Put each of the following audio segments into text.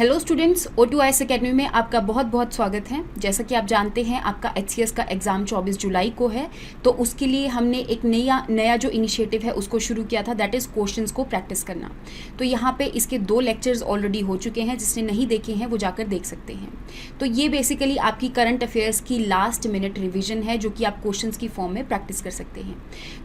Hello students, O2IS academy में आपका बहुत बहुत स्वागत है। जैसा कि आप जानते हैं आपका HCS का एग्ज़ाम 24 जुलाई को है, तो उसके लिए हमने एक नया जो इनिशिएटिव है उसको शुरू किया था, दैट इज़ क्वेश्चंस को प्रैक्टिस करना। तो यहाँ पे इसके 2 लेक्चर्स ऑलरेडी हो चुके हैं, जिसने नहीं देखे हैं वो जाकर देख सकते हैं। तो ये बेसिकली आपकी करंट अफेयर्स की लास्ट मिनट रिविजन है, जो कि आप क्वेश्चंस की फॉर्म में प्रैक्टिस कर सकते हैं।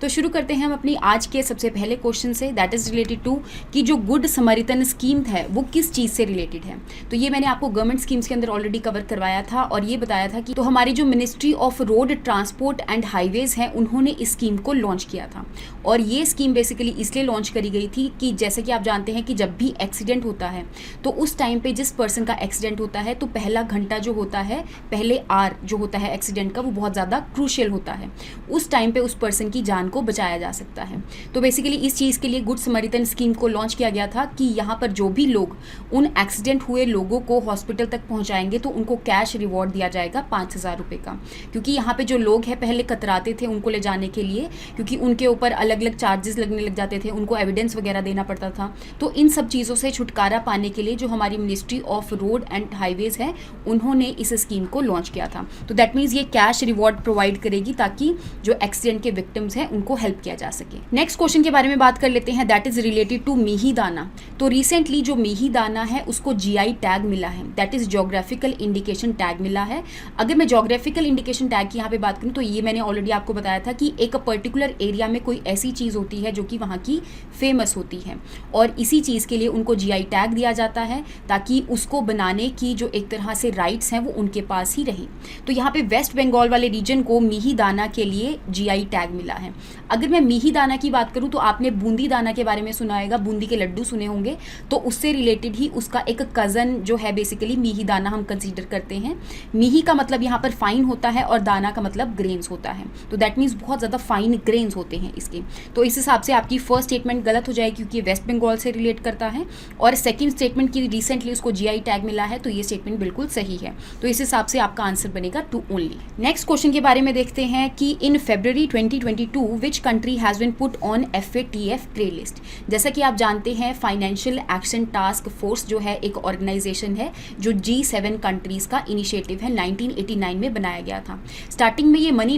तो शुरू करते हैं हम अपनी आज के सबसे पहले क्वेश्चन से, दैट इज़ रिलेटेड टू कि जो गुड समरिटन स्कीम है वो किस चीज़ से रिलेटेड है। तो ये मैंने आपको गवर्नमेंट स्कीम्स के अंदर ऑलरेडी कवर करवाया था और ये बताया था कि तो हमारी जो ministry of road transport and highways है उन्होंने इस स्कीम को लॉन्च किया था। और ये स्कीम बेसिकली इसलिए लॉन्च करी गई थी कि जैसे कि आप जानते हैं कि जब भी एक्सीडेंट होता है तो उस टाइम पे जिस पर्सन का एक्सीडेंट होता है तो पहला घंटा जो होता है, पहले आर जो होता है एक्सीडेंट का, वो बहुत ज़्यादा क्रूशियल होता है। उस टाइम पे उस पर्सन की जान को बचाया जा सकता है। तो बेसिकली इस चीज़ के लिए गुड समरिटन स्कीम को लॉन्च किया गया था कि यहाँ पर जो भी लोग उन एक्सीडेंट हुए लोगों को हॉस्पिटल तक पहुंचाएंगे तो उनको कैश रिवॉर्ड दिया जाएगा 5,000 रुपये का। क्योंकि यहाँ पे जो लोग हैं पहले कतराते थे उनको ले जाने के लिए, क्योंकि उनके ऊपर अलग अलग चार्जेस लगने लग जाते थे, उनको एविडेंस वगैरह देना पड़ता था। तो इन सब चीज़ों से छुटकारा पाने के लिए जो हमारी ministry of road and highways है उन्होंने इस स्कीम को लॉन्च किया था। तो दैट मीन्स ये कैश रिवॉर्ड प्रोवाइड करेगी ताकि जो एक्सीडेंट के विक्टिम्स हैं उनको हेल्प किया जा सके। नेक्स्ट क्वेश्चन के बारे में बात कर लेते हैं, दैट इज रिलेटेड टू मीहीदाना। तो रिसेंटली जो मीहीदाना है उसको GI टैग मिला है, that is geographical indication tag मिला है। अगर मैं ज्योग्राफिकल इंडिकेशन टैग की यहाँ पे बात करूँ तो ये मैंने ऑलरेडी आपको बताया था कि एक पर्टिकुलर एरिया में कोई ऐसी चीज़ होती है जो कि वहाँ की फेमस होती है और इसी चीज़ के लिए उनको GI टैग दिया जाता है ताकि उसको बनाने की जो एक तरह से राइट्स हैं वो उनके पास ही रहे। तो यहाँ पे वेस्ट बंगाल वाले रीजन को मीहीदाना के लिए GI टैग मिला है। अगर मैं मीहीदाना की बात करूँ तो आपने बूंदी दाना के बारे में सुना होगा, बूंदी के लड्डू सुने होंगे, तो उससे रिलेटेड ही उसका एक कज़न जो है बेसिकली मीहीदाना हम कंसीडर करते हैं। मीही का मतलब यहाँ पर फाइन होता है और दाना का मतलब ग्रेन्स होता है। तो दैट मीन्स बहुत ज़्यादा फाइन ग्रेन्स होते हैं इसके। तो इस हिसाब से आपकी फर्स्ट स्टेटमेंट गलत हो जाएगी क्योंकि वेस्ट बंगाल से रिलेट करता है, और सेकंड स्टेटमेंट की रिसेंटली उसको GI टैग मिला है, तो ये स्टेटमेंट बिल्कुल सही है। तो इस हिसाब से आपका आंसर बनेगा 2 ओनली। नेक्स्ट क्वेश्चन के बारे में देखते हैं कि in February 2022 which country has been put on FATF grey list. जैसा कि आप जानते हैं फाइनेंशियल एक्शन टास्क फोर्स जो है एक ऑर्गेनाइजेशन है जो G7 कंट्रीज़ का इनिशिएटिव है, 1989 में बनाया गया था। स्टार्टिंग में ये मनी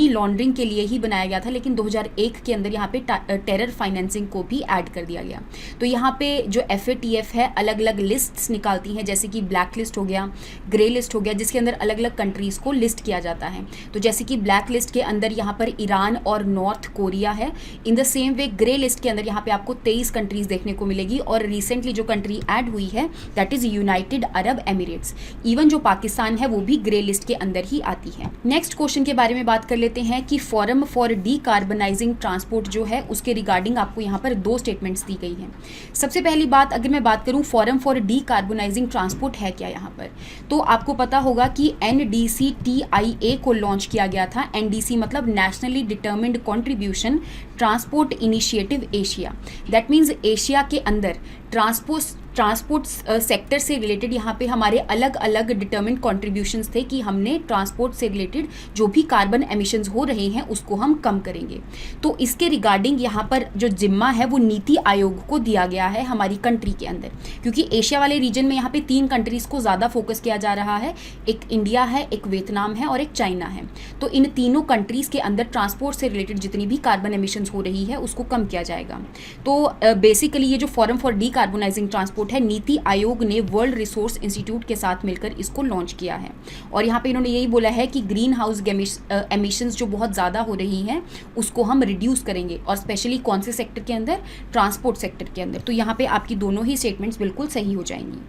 लॉन्ड्रिंग के लिए ही बनाया गया था, लेकिन 2001 के अंदर यहाँ पे टेरर फाइनेंसिंग को भी ऐड कर दिया गया। तो यहाँ पे जो FATF है अलग अलग लिस्ट्स निकालती हैं, जैसे कि ब्लैक लिस्ट हो गया, ग्रे लिस्ट हो गया, जिसके अंदर अलग अलग कंट्रीज़ को लिस्ट किया जाता है। तो जैसे कि ब्लैक लिस्ट के अंदर यहाँ पर ईरान और नॉर्थ कोरिया है। In the same way grey list के अंदर यहाँ पे आपको 23 कंट्रीज़ देखने को मिलेगी, और रिसेंटली जो कंट्री ऐड हुई है that is United Arab Emirates. Even जो पाकिस्तान है वो भी ग्रे लिस्ट के अंदर ही आती है। नेक्स्ट क्वेश्चन के बारे में बात कर लेते हैं कि फोरम फॉर डीकार्बनाइजिंग ट्रांसपोर्ट जो है उसके रिगार्डिंग आपको यहाँ पर 2 स्टेटमेंट्स दी गई हैं। सबसे पहली बात, अगर मैं बात करूँ फोरम फॉर डीकार्बनाइजिंग ट्रांसपोर्ट है क्या यहाँ पर, तो आपको पता होगा कि NDC-TIA को लॉन्च किया गया था। NDC मतलब nationally determined contribution transport initiative Asia. That means Asia के अंदर ट्रांसपोर्ट सेक्टर से रिलेटेड यहाँ पे हमारे अलग अलग डिटर्मिन्ड कॉन्ट्रीब्यूशंस थे कि हमने ट्रांसपोर्ट से रिलेटेड जो भी कार्बन एमिशंस हो रहे हैं उसको हम कम करेंगे। तो इसके रिगार्डिंग यहाँ पर जो जिम्मा है वो नीति आयोग को दिया गया है हमारी कंट्री के अंदर, क्योंकि एशिया वाले रीजन में यहाँ पे 3 कंट्रीज़ को ज़्यादा फोकस किया जा रहा है। एक इंडिया है, एक वियतनाम है और एक चाइना है। तो इन तीनों कंट्रीज़ के अंदर ट्रांसपोर्ट से रिलेटेड जितनी भी कार्बन एमिशंस हो रही है उसको कम किया जाएगा। तो बेसिकली ये जो फोरम फॉर डीकार्बनाइजिंग ट्रांसपोर्ट है, नीति आयोग ने वर्ल्ड रिसोर्स इंस्टीट्यूट के साथ मिलकर इसको लॉन्च किया है। और यहाँ पे इन्होंने यही बोला है कि ग्रीन हाउस एमिशंस जो बहुत ज़्यादा हो रही हैं उसको हम रिड्यूस करेंगे, और स्पेशली कौन से सेक्टर के अंदर, ट्रांसपोर्ट सेक्टर के अंदर। तो यहाँ पे आपकी दोनों ही स्टेटमेंट्स बिल्कुल सही हो जाएंगी।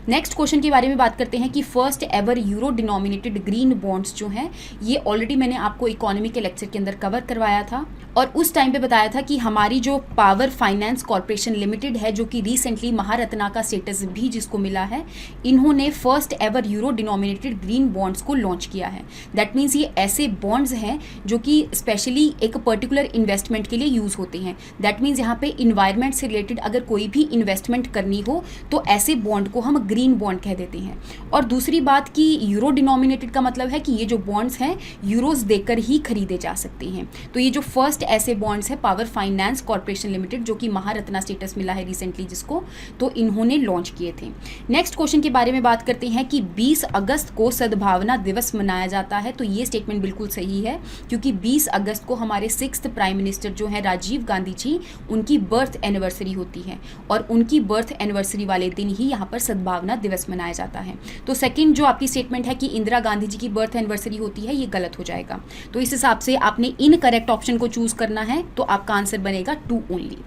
नेक्स्ट क्वेश्चन के बारे में बात करते हैं कि first ever euro denominated green bonds जो हैं ये ऑलरेडी मैंने आपको इकोनॉमी के लेक्चर के अंदर कवर करवाया था, और उस टाइम पे बताया था कि हमारी जो पावर फाइनेंस कॉर्पोरेशन लिमिटेड है जो कि रिसेंटली महारत्ना का स्टेटस भी जिसको मिला है, इन्होंने first ever euro denominated green bonds को लॉन्च किया है। दैट मीन्स ये ऐसे बॉन्ड्स हैं जो कि स्पेशली एक पर्टिकुलर इन्वेस्टमेंट के लिए यूज़ होते हैं। दैट मीन्स यहाँ पे इन्वायरमेंट से रिलेटेड अगर कोई भी इन्वेस्टमेंट करनी हो तो ऐसे बॉन्ड को हम ग्रीन बॉन्ड कह देते हैं। और दूसरी बात कि यूरो डिनोमिनेटेड का मतलब है कि ये जो बॉन्ड्स हैं यूरोज देकर ही खरीदे जा सकते हैं। तो ये जो फर्स्ट ऐसे बॉन्ड्स है पावर फाइनेंस कॉर्पोरेशन लिमिटेड जो कि महारत्ना स्टेटस मिला है रिसेंटली जिसको, तो इन्होंने उन्होंने लॉन्च किए थे। नेक्स्ट क्वेश्चन के बारे में बात करते हैं कि 20 अगस्त को सद्भावना दिवस मनाया जाता है। तो ये स्टेटमेंट बिल्कुल सही है, क्योंकि 20 अगस्त को हमारे 6th प्राइम मिनिस्टर जो है राजीव गांधी जी, उनकी बर्थ एनिवर्सरी होती है और उनकी बर्थ एनिवर्सरी वाले दिन ही यहाँ पर सद्भावना दिवस मनाया जाता है। तो सेकंड जो आपकी स्टेटमेंट है कि इंदिरा गांधी जी की बर्थ एनिवर्सरी होती है, ये गलत हो जाएगा। तो इस हिसाब से आपने इनकरेक्ट ऑप्शन को चूज करना है, तो आपका आंसर बनेगा 2 ओनली।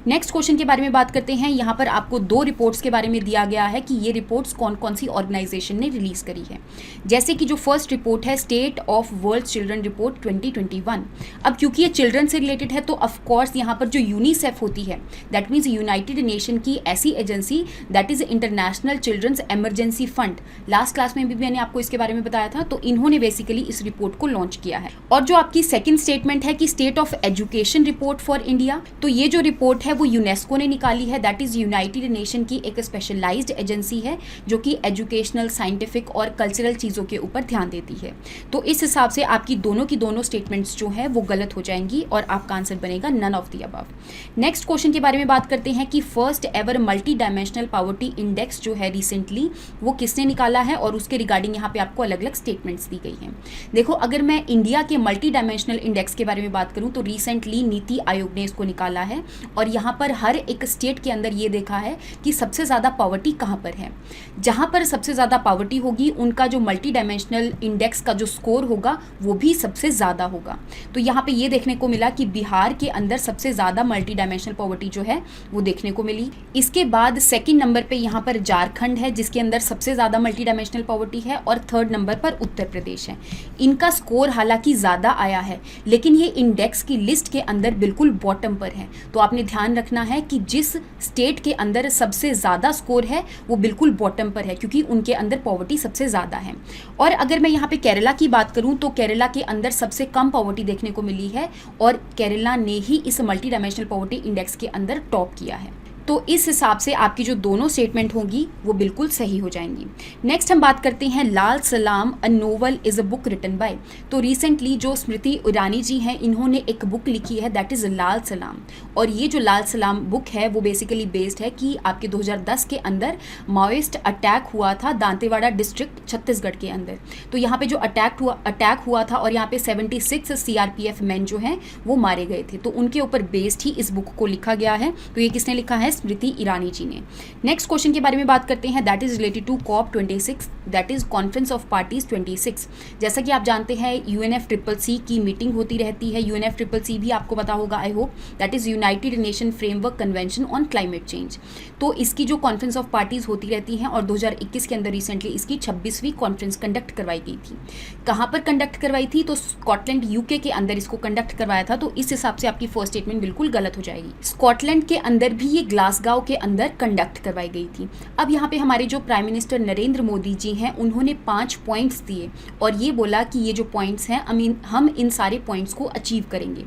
नेक्स्ट क्वेश्चन के बारे में बात करते हैं। यहाँ पर आपको 2 रिपोर्ट्स के बारे में दिया गया है कि ये रिपोर्ट्स कौन कौन सी ऑर्गेनाइजेशन ने रिलीज करी है। जैसे कि जो फर्स्ट रिपोर्ट है state of world children report 2021। अब क्योंकि ये चिल्ड्रन से रिलेटेड है तो ऑफकोर्स यहाँ पर जो यूनिसेफ होती है, दैट मीन्स यूनाइटेड नेशन की ऐसी agency, that is international children's emergency fund. Last class में भी मैंने आपको इसके बारे में बताया था। तो इन्होंने बेसिकली इस रिपोर्ट को लॉन्च किया है। और जो आपकी सेकंड स्टेटमेंट है कि state of education report for India, तो ये जो रिपोर्ट है वो यूनेस्को ने निकाली है। दैट इज यूनाइटेड नेशन की एक स्पेशलाइज्ड एजेंसी है जो कि एजुकेशनल, साइंटिफिक और कल्चरल चीज़ों के ऊपर ध्यान देती है। तो इस हिसाब से आपकी दोनों की दोनों स्टेटमेंट्स जो है वो गलत हो जाएंगी और आपका आंसर बनेगा none of the above. Next question के बारे में बात करते हैं कि first ever multi dimensional poverty index जो है रिसेंटली वो किसने निकाला है, और उसके रिगार्डिंग यहाँ पे आपको अलग अलग स्टेटमेंट्स दी गई हैं। देखो, अगर मैं इंडिया के मल्टी डायमेंशनल इंडेक्स के बारे में बात करूँ तो रिसेंटली नीति आयोग ने इसको निकाला है और यहाँ पर हर एक स्टेट के अंदर ये देखा है कि सबसे ज़्यादा पॉवर्टी कहाँ पर है। जहाँ पर सबसे ज़्यादा पॉवर्टी होगी उनका जो मल्टी डायमेंशनल इंडेक्स का जो स्कोर होगा वो भी सबसे ज़्यादा होगा। तो यहाँ पे ये देखने को मिला कि बिहार के अंदर सबसे ज़्यादा मल्टी डायमेंशनल पॉवर्टी जो है वो देखने को मिली। इसके बाद सेकंड नंबर पे यहाँ पर झारखंड है जिसके अंदर सबसे ज़्यादा मल्टी डायमेंशनल पॉवर्टी है, और थर्ड नंबर पर उत्तर प्रदेश है। इनका स्कोर हालांकि ज़्यादा आया है, लेकिन ये इंडेक्स की लिस्ट के अंदर बिल्कुल बॉटम पर है। तो आपने ध्यान रखना है कि जिस स्टेट के अंदर सबसे ज़्यादा स्कोर है वो बिल्कुल बॉटम पर है, क्योंकि उनके अंदर पॉवर्टी सबसे ज़्यादा है। और अगर मैं यहाँ पे केरला की बात करूँ तो केरला के अंदर सबसे कम पॉवर्टी देखने को मिली है और केरला ने ही इस मल्टी डायमेंशनल पॉवर्टी इंडेक्स के अंदर टॉप किया है। तो इस हिसाब से आपकी जो दोनों स्टेटमेंट होंगी वो बिल्कुल सही हो जाएंगी। नेक्स्ट हम बात करते हैं Lal Salaam a novel is a book written by. तो रिसेंटली जो स्मृति ईरानी जी हैं इन्होंने एक बुक लिखी है दैट इज़ लाल सलाम, और ये जो लाल सलाम बुक है वो बेसिकली बेस्ड है कि आपके 2010 के अंदर माओइस्ट अटैक हुआ था दांतेवाड़ा डिस्ट्रिक्ट छत्तीसगढ़ के अंदर। तो यहाँ पे जो अटैक हुआ था और यहाँ पे 76 CRPF मैन जो हैं वो मारे गए थे, तो उनके ऊपर बेस्ड ही इस बुक को लिखा गया है। तो ये किसने लिखा है? स्मृति ईरानी जी ने। नेक्स्ट क्वेश्चन के बारे में बात करते हैं that is related to COP26, that is conference of parties 26। जैसा कि आप जानते हैं UNFCCC की मीटिंग होती रहती है। UNFCCC भी आपको पता होगा I hope, that is United nation framework convention on climate change. तो इसकी जो कॉन्फ्रेंस ऑफ पार्टीज होती रहती हैं और 2021 के अंदर रिसेंटली इसकी 26वीं कॉन्फ्रेंस कंडक्ट करवाई गई थी। कहाँ पर कंडक्ट करवाई थी? तो स्कॉटलैंड UK के अंदर इसको कंडक्ट करवाया था। तो इस हिसाब से आपकी फर्स्ट स्टेटमेंट बिल्कुल गलत हो जाएगी। स्कॉटलैंड के अंदर भी ये ग्लासगो के अंदर कंडक्ट करवाई गई थी। अब यहाँ पे हमारे जो प्राइम मिनिस्टर नरेंद्र मोदी जी हैं उन्होंने 5 पॉइंट्स दिए और ये बोला कि ये जो पॉइंट्स हैं हम इन सारे पॉइंट्स को अचीव करेंगे,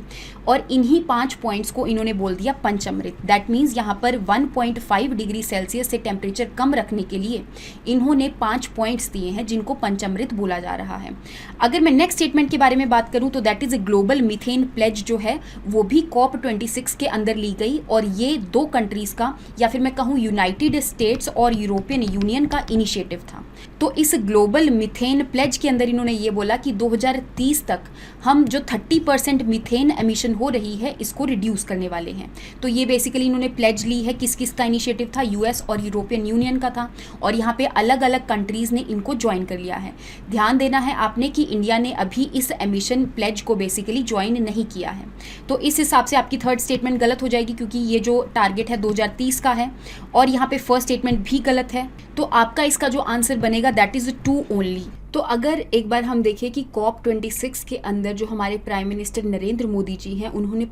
और इन्हीं 5 पॉइंट्स को इन्होंने बोल दिया पंचामृत। दैट मीन्स यहाँ पर 1.5 डिग्री सेल्सियस से टेम्परेचर कम रखने के लिए इन्होंने 5 पॉइंट्स दिए हैं जिनको पंचामृत बोला जा रहा है। अगर मैं नेक्स्ट स्टेटमेंट के बारे में बात करूँ तो that is a global methane pledge जो है वो भी COP26 के अंदर ली गई, और ये 2 कंट्रीज़ का या फिर मैं कहूँ यूनाइटेड स्टेट्स और यूरोपियन यूनियन का इनिशिएटिव था। तो इस ग्लोबल मीथेन प्लेज के अंदर इन्होंने ये बोला कि 2030 तक हम जो 30% मीथेन एमिशन हो रही है इसको रिड्यूस करने वाले हैं। तो ये बेसिकली इन्होंने प्लेज ली है। किस किस का इनिशिएटिव था? US और यूरोपियन यूनियन का था, और यहाँ पे अलग अलग कंट्रीज़ ने इनको ज्वाइन कर लिया है। ध्यान देना है आपने कि इंडिया ने अभी इस एमिशन प्लेज को बेसिकली ज्वाइन नहीं किया है। तो इस हिसाब से आपकी थर्ड स्टेटमेंट गलत हो जाएगी, क्योंकि ये जो टारगेट है 2030 का है, और यहाँ पे फर्स्ट स्टेटमेंट भी गलत है। तो आपका इसका जो आंसर बनेगा दैट इज 2 ओनली। तो अगर एक बार हम देखें कि COP26 के अंदर जो हमारे प्राइम मिनिस्टर नरेंद्र मोदी जी हैं उन्होंने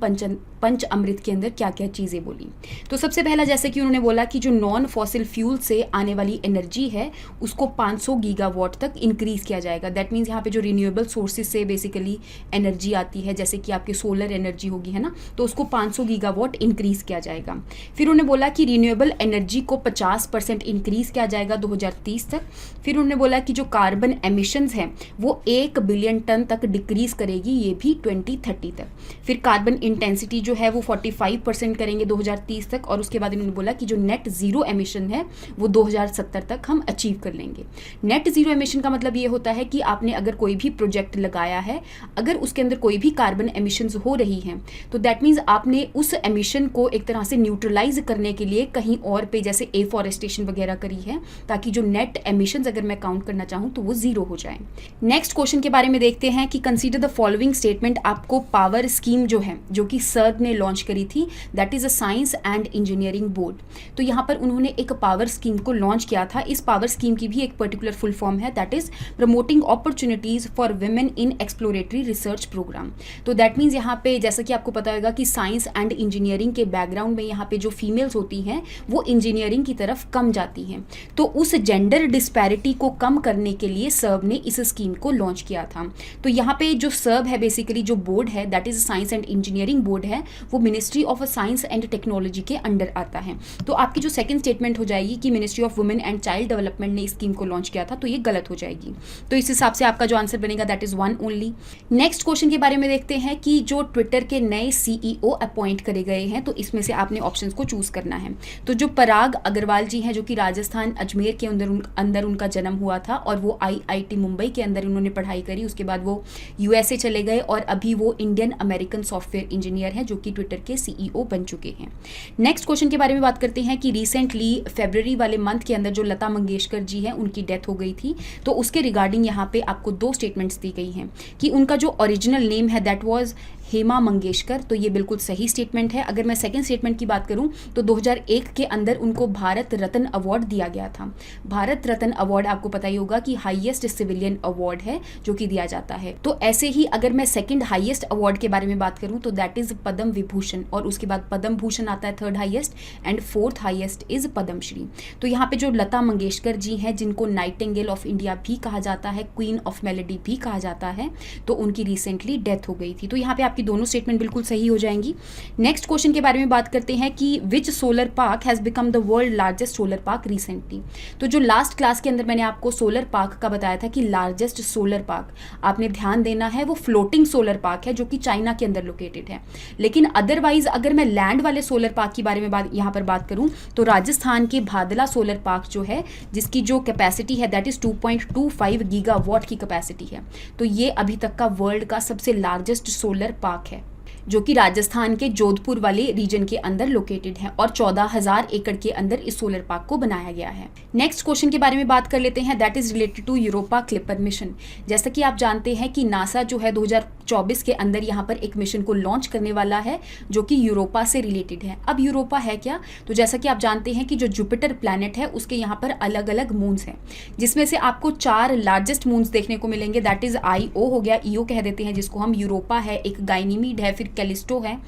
पंच अमृत के अंदर क्या क्या चीज़ें बोली। तो सबसे पहला जैसे कि उन्होंने बोला कि जो नॉन फॉसिल फ्यूल से आने वाली एनर्जी है उसको 500 गीगावाट तक इंक्रीज़ किया जाएगा। दैट मीन्स यहाँ पे जो रिन्यूएबल सोर्सेज से बेसिकली एनर्जी आती है, जैसे कि आपकी सोलर एनर्जी होगी है ना, तो उसको 500 गीगावाट इंक्रीज़ किया जाएगा। फिर उन्होंने बोला कि रिन्यूएबल एनर्जी को 50% इंक्रीज़ किया जाएगा 2030 तक। फिर उन्होंने बोला कि जो कार्बन एमिशंस हैं वो 1 बिलियन टन तक डिक्रीज करेगी, ये भी 2030 तक। फिर कार्बन इंटेंसिटी जो है वो 45% करेंगे 2030 तक, और उसके बाद इन्होंने बोला कि जो नेट ज़ीरो एमिशन है वो 2070 तक हम अचीव कर लेंगे। नेट ज़ीरो एमिशन का मतलब ये होता है कि आपने अगर कोई भी प्रोजेक्ट लगाया है, अगर उसके अंदर कोई भी कार्बन एमिशंस हो रही हैं, तो दैट मीन्स आपने उस एमिशन को एक तरह से न्यूट्रलाइज करने के लिए कहीं और पे जैसे एफॉरेस्टेशन वगैरह करी है, ताकि जो नेट एमिशंस अगर मैं काउंट करना चाहूँ तो वो ज़ीरो हो जाए। नेक्स्ट क्वेश्चन के बारे में देखते हैं कि कंसीडर द फॉलोइंग स्टेटमेंट। आपको पावर स्कीम जो है, जो कि सर्ड ने लॉन्च करी थी, that is a science and engineering board. तो यहाँ पर उन्होंने एक पावर स्कीम को लॉन्च किया था। इस पावर स्कीम की भी एक पर्टिकुलर फुल फॉर्म है, that is promoting opportunities for women in exploratory research programme. तो दैट मीन्स यहाँ पे जैसा कि आपको पता होगा कि साइंस एंड इंजीनियरिंग के बैकग्राउंड में यहाँ पे जो फीमेल्स होती हैं वो इंजीनियरिंग की तरफ कम जाती हैं, तो उस जेंडर डिस्पैरिटी को कम करने के लिए सर्ब ने इस स्कीम को लॉन्च किया था। तो यहाँ पे जो सर्ब है, बेसिकली जो बोर्ड है that is science and engineering board है, वो ministry of science and technology के अंडर आता है। तो आपकी जो सेकंड स्टेटमेंट हो जाएगी कि ministry of women and child development ने इस स्कीम को लॉन्च किया था, तो ये गलत हो जाएगी। तो इस हिसाब से आपका जो आंसर बनेगा that is 1 only. Next question के बारे में देखते हैं कि जो ट्विटर के नए सीईओ अपॉइंट करे गए हैं, तो इसमें से आपने ऑप्शंस को चूज करना है। तो जो पराग अग्रवाल जी हैं, जो कि राजस्थान अजमेर के अंदर उनका जन्म हुआ था, और वो आईआईटी मुंबई के अंदर उन्होंने पढ़ाई करी। उसके बाद वो यूएसए चले गए और अभी वो इंडियन अमेरिकन सॉफ्टवेयर इंजीनियर हैं, जो कि ट्विटर के सीईओ बन चुके हैं। नेक्स्ट क्वेश्चन के बारे में बात करते हैं कि रिसेंटली फरवरी वाले मंथ के अंदर जो लता मंगेशकर जी हैं उनकी डेथ हो गई थी। तो उसके रिगार्डिंग यहाँ पे आपको 2 स्टेटमेंट्स दी गई हैं कि उनका जो ओरिजिनल नेम है दैट वाज हेमा मंगेशकर, तो ये बिल्कुल सही स्टेटमेंट है। अगर मैं सेकंड स्टेटमेंट की बात करूं तो 2001 के अंदर उनको भारत रत्न अवार्ड दिया गया था। भारत रत्न अवार्ड आपको पता ही होगा कि हाईएस्ट सिविलियन अवार्ड है जो कि दिया जाता है। तो ऐसे ही अगर मैं सेकंड हाईएस्ट अवार्ड के बारे में बात करूं तो दैट इज पद्म विभूषण, और उसके बाद पद्म भूषण आता है third highest, and fourth highest is Padmashri. तो यहाँ पे जो लता मंगेशकर जी हैं, जिनको नाइटिंगेल ऑफ इंडिया भी कहा जाता है, क्वीन ऑफ मेलोडी भी कहा जाता है, तो उनकी रिसेंटली डेथ हो गई थी। तो यहाँ पे आपकी दोनों स्टेटमेंट बिल्कुल सही हो जाएंगी। नेक्स्ट क्वेश्चन के बारे में बात करते हैं कि which solar park has become the world largest solar park recently. तो जो लास्ट क्लास के अंदर मैंने आपको सोलर पार्क का बताया था कि लार्जेस्ट सोलर पार्क, आपने ध्यान देना है वो फ्लोटिंग सोलर पार्क है जो कि चाइना के अंदर लोकेटेड है। लेकिन अदरवाइज अगर मैं लैंड वाले सोलर पार्क के बारे में यहाँ पर बात करूं तो राजस्थान के भादला सोलर पार्क जो है, जिसकी जो कैपेसिटी है दैट इज 2.25 गीगावाट की कैपेसिटी है, तो ये अभी तक का वर्ल्ड का सबसे लार्जेस्ट सोलर पार्क है, जो कि राजस्थान के जोधपुर वाले रीजन के अंदर लोकेटेड है, और 14,000 एकड़ के अंदर इस सोलर पार्क को बनाया गया है। नेक्स्ट क्वेश्चन के बारे में बात कर लेते हैं, that is related to Europa Clipper mission. जैसा कि आप जानते हैं कि नासा जो है 2024 के अंदर यहाँ पर एक मिशन को लॉन्च करने वाला है जो कि यूरोपा से रिलेटेड है। अब यूरोपा है क्या, तो जैसा कि आप जानते हैं कि जो जुपिटर प्लैनेट है उसके यहाँ पर अलग अलग मून्स हैं, जिसमें से आपको 4 लार्जेस्ट मून्स देखने को मिलेंगे, दैट इज आईओ हो गया, ईओ कह देते हैं जिसको हम, यूरोपा है, एक गाइनीमीड है, फिर कैलिस्टो है।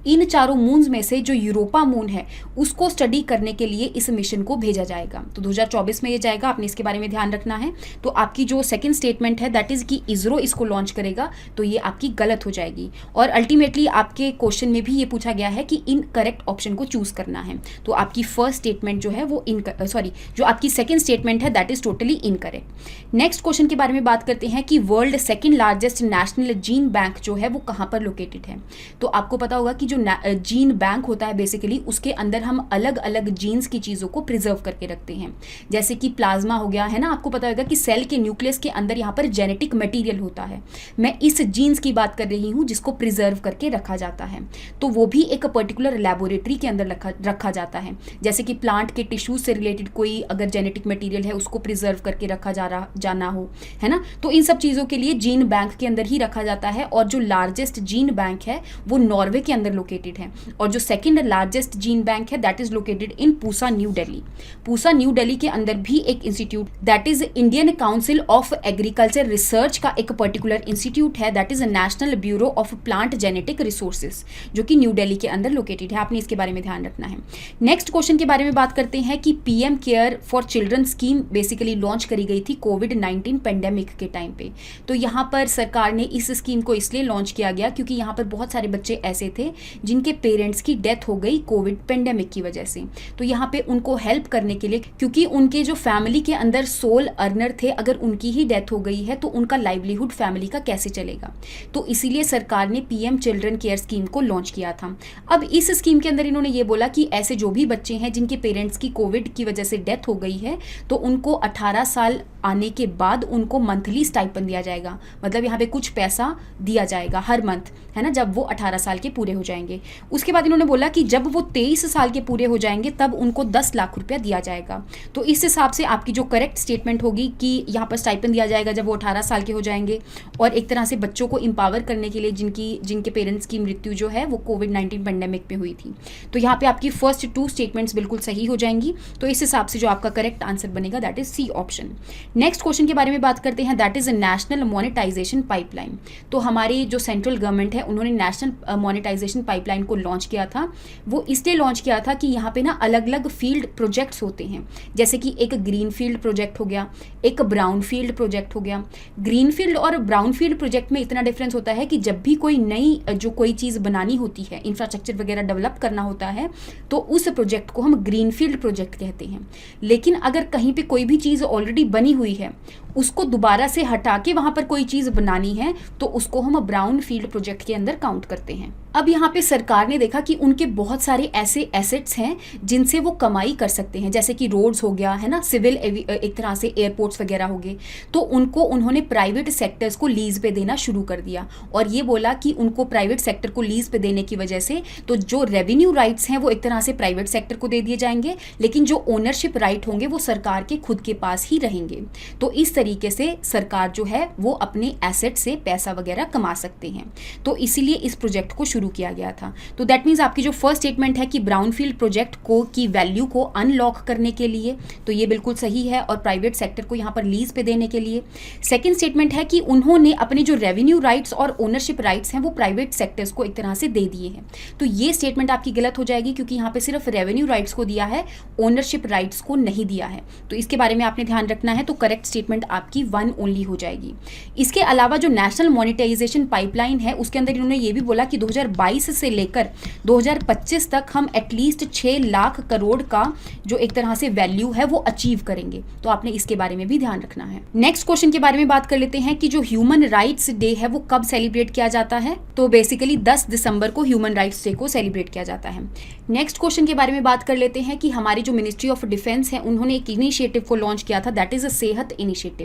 इन चारों मून्स में से जो यूरोपा मून है उसको स्टडी करने के लिए इस मिशन को भेजा जाएगा। तो 2024 में ये जाएगा, आपने इसके बारे में ध्यान रखना है। तो आपकी जो सेकंड स्टेटमेंट है दैट इज कि इसरो इसको लॉन्च करेगा, तो ये आपकी गलत हो जाएगी। और अल्टीमेटली आपके क्वेश्चन में भी ये पूछा गया है कि इनकरेक्ट ऑप्शन को चूज करना है, तो आपकी फर्स्ट स्टेटमेंट जो है वो जो आपकी सेकंड स्टेटमेंट है that is totally incorrect. Next question के बारे में बात करते हैं कि world second largest national gene bank जो है वो कहाँ पर लोकेटेड है। तो आपको पता होगा कि जो जीन बैंक होता है बेसिकली उसके अंदर हम अलग अलग जीन्स की चीज़ों को प्रिजर्व करके रखते हैं, जैसे कि प्लाज्मा हो गया है ना, आपको पता होगा कि सेल के न्यूक्लियस के अंदर यहाँ पर जेनेटिक मटेरियल होता है। मैं इस जीन्स की बात कर रही हूँ जिसको प्रिजर्व करके रखा जाता है, तो वो भी एक पर्टिकुलर लैबोरेटरी के अंदर रखा जाता है। जैसे कि प्लांट के टिश्यूज से रिलेटेड कोई अगर जेनेटिक मटीरियल है उसको प्रिजर्व करके रखा जाना हो, है ना, तो इन सब चीज़ों के लिए जीन बैंक के अंदर ही रखा जाता है। और जो लार्जेस्ट जीन बैंक है वो नॉर्वे के अंदर लोकेटेड है, और जो सेकंड लार्जेस्ट जीन बैंक है that is located in Pusa new Delhi. Pusa new Delhi के अंदर भी एक institute that is Indian council of agriculture research का एक पर्टिकुलर इंस्टीट्यूट है that is national bureau of plant genetic resources, जो कि न्यू दिल्ली के अंदर लोकेटेड है। आपने इसके बारे में ध्यान रखना है। नेक्स्ट क्वेश्चन के बारे में बात करते हैं कि PM care for children scheme basically launch करी गई थी कोविड-19 पेंडेमिक के टाइम पे। तो यहाँ पर सरकार ने इस स्कीम को इसलिए लॉन्च किया गया क्योंकि यहाँ पर बहुत सारे बच्चे ऐसे थे जिनके पेरेंट्स की डेथ हो गई कोविड पेंडेमिक की वजह से। तो यहाँ पे उनको हेल्प करने के लिए, क्योंकि उनके जो फैमिली के अंदर सोल अर्नर थे, अगर उनकी ही डेथ हो गई है तो उनका लाइवलीहुड फैमिली का कैसे चलेगा, तो इसीलिए सरकार ने पीएम चिल्ड्रन केयर स्कीम को लॉन्च किया था। अब इस स्कीम के अंदर इन्होंने ये बोला कि ऐसे जो भी बच्चे हैं जिनके पेरेंट्स की कोविड की वजह से डेथ हो गई है, तो उनको 18 साल आने के बाद उनको मंथली स्टाइपेंड दिया जाएगा, मतलब यहाँ पे कुछ पैसा दिया जाएगा हर मंथ, है ना, जब वो 18 साल के पूरे हो जाएंगे। उसके बाद इन्होंने बोला कि जब वो 23 साल के पूरे हो जाएंगे तब उनको 10 लाख रुपया दिया जाएगा। तो इस हिसाब से आपकी जो करेक्ट स्टेटमेंट होगी कि यहाँ पर स्टाइपेंड दिया जाएगा जब वो 18 साल के हो जाएंगे, और एक तरह से बच्चों को एम्पावर करने के लिए जिनके पेरेंट्स की मृत्यु जो है वो कोविड-19 पेंडेमिक में हुई थी। तो यहाँ पे आपकी फर्स्ट 2 स्टेटमेंट्स बिल्कुल सही हो जाएंगी। तो इस हिसाब से जो आपका करेक्ट आंसर बनेगा that is C option. Next question के बारे में बात करते हैं, that is national monetisation pipeline. तो हमारी जो सेंट्रल गवर्नमेंट है उन्होंने नेशनल मोनेटाइजेशन पाइपलाइन को लॉन्च किया था। वो इसलिए लॉन्च किया था कि यहाँ पे ना अलग अलग फील्ड प्रोजेक्ट्स होते हैं, जैसे कि एक ग्रीन फील्ड प्रोजेक्ट हो गया, एक ब्राउन फील्ड प्रोजेक्ट हो गया। ग्रीन फील्ड और ब्राउन फील्ड प्रोजेक्ट में इतना डिफरेंस होता है कि जब भी कोई नई जो कोई चीज़ बनानी होती है, इंफ्रास्ट्रक्चर वगैरह डेवलप करना होता है, तो उस प्रोजेक्ट को हम ग्रीन फील्ड प्रोजेक्ट कहते हैं। लेकिन अगर कहीं पे कोई भी चीज़ ऑलरेडी बनी हुई है, उसको दोबारा से हटा के वहाँ पर कोई चीज़ बनानी है, तो उसको हम ब्राउन फील्ड प्रोजेक्ट के अंदर काउंट करते हैं। अब यहाँ पे सरकार ने देखा कि उनके बहुत सारे ऐसे एसेट्स हैं जिनसे वो कमाई कर सकते हैं, जैसे कि रोड्स हो गया, है ना, सिविल एक तरह से एयरपोर्ट्स वगैरह हो गए, तो उनको उन्होंने प्राइवेट सेक्टर्स को लीज पे देना शुरू कर दिया। और ये बोला कि उनको प्राइवेट सेक्टर को लीज पे देने की वजह से तो जो रेवेन्यू राइट्स हैं वो एक तरह से प्राइवेट सेक्टर को दे दिए जाएंगे, लेकिन जो ओनरशिप राइट होंगे वो सरकार के खुद के पास ही रहेंगे। तो इस तरीके से सरकार जो है वो अपने एसेट से पैसा वगैरह कमा सकते हैं। तो इसीलिए इस प्रोजेक्ट को शुरू किया गया था। तो दैट मीन्स आपकी जो फर्स्ट स्टेटमेंट है कि ब्राउन फील्ड प्रोजेक्ट को की वैल्यू को अनलॉक करने के लिए, तो ये बिल्कुल सही है, और प्राइवेट सेक्टर को यहाँ पर लीज पे देने के लिए। सेकेंड स्टेटमेंट है कि उन्होंने अपने जो रेवेन्यू राइट्स और ओनरशिप राइट्स हैं वो प्राइवेट सेक्टर्स को एक तरह से दे दिए हैं। तो ये स्टेटमेंट आपकी गलत हो जाएगी, क्योंकि यहाँ पे सिर्फ रेवेन्यू राइट्स को दिया है, ओनरशिप राइट्स को नहीं दिया है। तो इसके बारे में आपने ध्यान रखना है। तो करेक्ट स्टेटमेंट आपकी 1 ओनली हो जाएगी। इसके अलावा जो नेशनल मोनेटाइजेशन पाइपलाइन है उसके अंदर इन्होंने ये भी बोला कि 2022 से लेकर 2025 तक हम एटलीस्ट 6 लाख करोड़ का जो एक तरह से वैल्यू है वो अचीव करेंगे। तो आपने इसके बारे में भी ध्यान रखना है। नेक्स्ट क्वेश्चन के बारे में बात कर लेते हैं कि जो ह्यूमन राइट्स डे है वो कब सेलिब्रेट किया जाता है। तो बेसिकली 10 दिसंबर को ह्यूमन राइट्स डे को सेलिब्रेट किया जाता है। नेक्स्ट क्वेश्चन के बारे में बात कर लेते हैं कि हमारी जो मिनिस्ट्री ऑफ डिफेंस है उन्होंने एक इनिशिएटिव को लॉन्च किया था, दैट इज अ सेहत इनिशिएटिव।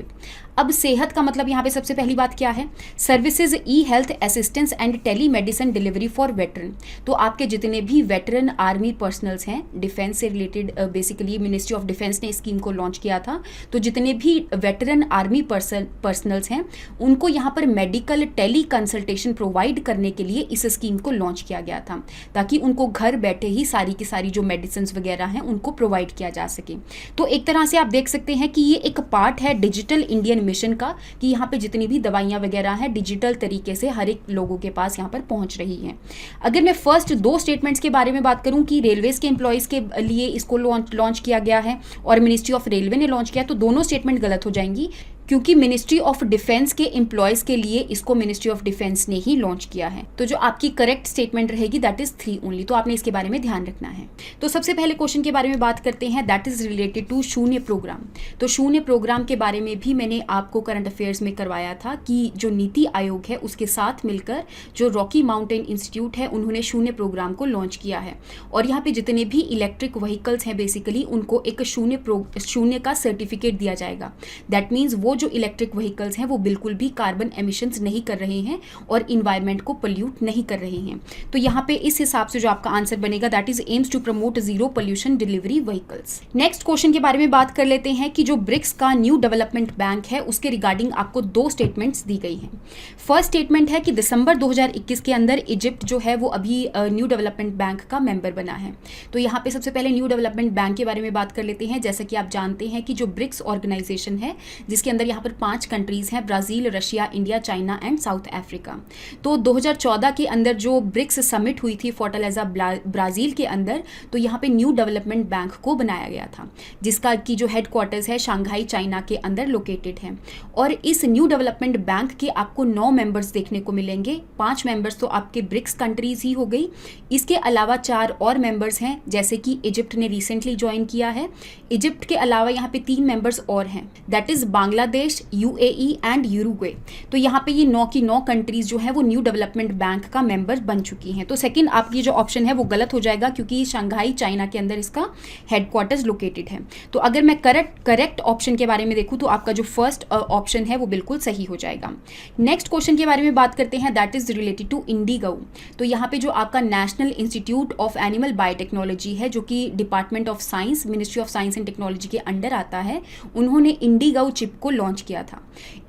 अब सेहत का मतलब यहाँ पे सबसे पहली बात क्या है, services e health assistance and telemedicine delivery for veteran. तो आपके जितने भी वेटरन आर्मी पर्सनल्स हैं, डिफेंस से related basically ministry of defence ने स्कीम को लॉन्च किया था। तो जितने भी वेटरन आर्मी पर्सनल्स हैं उनको यहाँ पर मेडिकल टेली कंसल्टेशन प्रोवाइड करने के लिए इस स्कीम को लॉन्च किया गया था, ताकि उनको घर बैठे ही सारी की सारी जो मेडिसिन वगैरह हैं उनको प्रोवाइड किया जा सके। तो एक तरह से आप देख सकते हैं कि ये एक पार्ट है डिजिटल इंडियन मिशन का, कि यहाँ पे जितनी भी दवाइयाँ वगैरह हैं डिजिटल तरीके से हर एक लोगों के पास यहाँ पर पहुँच रही हैं। अगर मैं फर्स्ट 2 स्टेटमेंट्स के बारे में बात करूँ कि रेलवेज के एम्प्लॉयज़ के लिए इसको लॉन्च किया गया है और मिनिस्ट्री ऑफ रेलवे ने लॉन्च किया, तो दोनों स्टेटमेंट गलत हो जाएंगी, क्योंकि मिनिस्ट्री ऑफ डिफेंस के एम्प्लॉयज के लिए इसको मिनिस्ट्री ऑफ डिफेंस ने ही लॉन्च किया है। तो जो आपकी करेक्ट स्टेटमेंट रहेगी दैट इज 3 ओनली। तो आपने इसके बारे में ध्यान रखना है। तो सबसे पहले क्वेश्चन के बारे में बात करते हैं, दैट इज रिलेटेड टू शून्य प्रोग्राम। तो शून्य प्रोग्राम के बारे में भी मैंने आपको करंट अफेयर्स में करवाया था कि जो नीति आयोग है उसके साथ मिलकर जो रॉकी माउंटेन इंस्टीट्यूट है उन्होंने शून्य प्रोग्राम को लॉन्च किया है। और यहाँ पे जितने भी इलेक्ट्रिक व्हीकल्स हैं बेसिकली उनको एक शून्य का सर्टिफिकेट दिया जाएगा। दैट मीन्स वो जो इलेक्ट्रिक व्हीकल्स हैं वो बिल्कुल भी कार्बन एमिशंस नहीं कर रहे हैं और इन्वायरमेंट को पोल्यूट नहीं कर रहे हैं। तो यहाँ पे इस हिसाब से जो आपका आंसर बनेगा that is aims to promote zero pollution delivery vehicles. Next question के बारे में बात कर लेते हैं कि जो ब्रिक्स का न्यू डेवलपमेंट बैंक है उसके रिगार्डिंग आपको 2 स्टेटमेंट्स दी गई हैं। फर्स्ट स्टेटमेंट है कि दिसंबर 2021 के अंदर इजिप्ट जो है वो अभी न्यू डेवलपमेंट बैंक का मेंबर बना है। तो यहाँ पे सबसे पहले न्यू डेवलपमेंट बैंक के बारे में बात कर लेते हैं। जैसा कि आप जानते हैं कि जो ब्रिक्स ऑर्गेनाइजेशन है जिसके अंदर यहाँ पर 5 कंट्रीज हैं, Brazil, Russia, India, China and south Africa. तो 2014 के अंदर जो ब्रिक्स समिट हुई थी फोर्टालेज़ा ब्राज़ील के अंदर, तो यहाँ पे न्यू डेवलपमेंट बैंक को बनाया गया था जिसका की जो हेडक्वार्टर्स है शंघाई चाइना के अंदर लोकेटेड है। और इस न्यू डेवलपमेंट बैंक के आपको 9 मेंबर्स देखने को मिलेंगे। 5 मेंबर्स तो आपके ब्रिक्स कंट्रीज ही हो गई। इसके अलावा 4 और मेंबर्स हैं, जैसे कि इजिप्ट ने रिसेंटली ज्वाइन किया है। इजिप्ट के अलावा यहाँ पे 3 मेंबर्स और हैं, that is Bangladesh, UAE and Uruguay. तो यहाँ पे ये 9 की 9 कंट्रीज जो है वो न्यू डेवलपमेंट बैंक का मेंबर बन चुकी हैं। तो सेकंड आपकी जो ऑप्शन है वो गलत हो जाएगा, क्योंकि शंघाई चाइना के अंदर इसका हेडक्वार्टर्स लोकेटेड है। तो अगर मैं करेक्ट ऑप्शन के बारे में देखूँ तो आपका जो फर्स्ट ऑप्शन है वो बिल्कुल सही हो जाएगा। नेक्स्ट क्वेश्चन के बारे में बात करते हैं, that is related to indigo. तो यहाँ पे जो आपका national institute of animal biotechnology है, जो कि department of science, ministry of science and technology के अंडर आता है, उन्होंने इंडिगो चिप को लॉन्च किया था।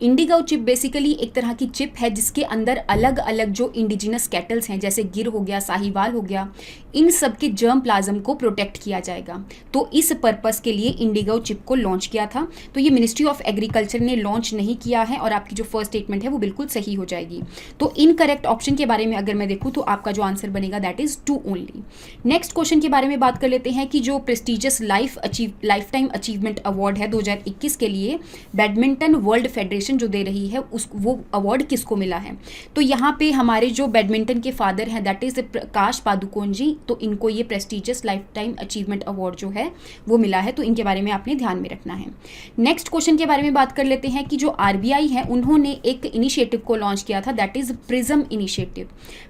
इंडिगो चिप बेसिकली एक तरह की चिप है जिसके अंदर अलग अलग जो इंडिजिनस कैटल्स हैं, जैसे गिर हो गया, साहिवाल हो गया, इन सब के जर्म प्लाज्म को प्रोटेक्ट किया जाएगा। तो इस पर्पस के लिए इंडिगो चिप को लॉन्च किया था। तो ये मिनिस्ट्री ऑफ एग्रीकल्चर ने लॉन्च नहीं किया है और आपकी जो फर्स्ट स्टेटमेंट है वो बिल्कुल सही हो जाएगी। तो इनकरेक्ट ऑप्शन के बारे में अगर मैं देखूँ तो आपका जो आंसर बनेगा that is 2 only. Next question के बारे में बात कर लेते हैं कि जो prestigious life time achievement award है 2021 के लिए बैडमिंटन वर्ल्ड फेडरेशन जो दे रही है वो अवार्ड किसको मिला है। तो यहाँ पे हमारे जो बैडमिंटन के फादर हैं दैट इज प्रकाश पादुकोण जी, तो इनको ये prestigious life time achievement award जो है वो मिला है। तो इनके बारे में आपने ध्यान में रखना है। नेक्स्ट क्वेश्चन के बारे में बात कर लेते हैं कि जो आरबीआई है उन्होंने एक इनिशिएटिव को लॉन्च किया था, that is prism initiative.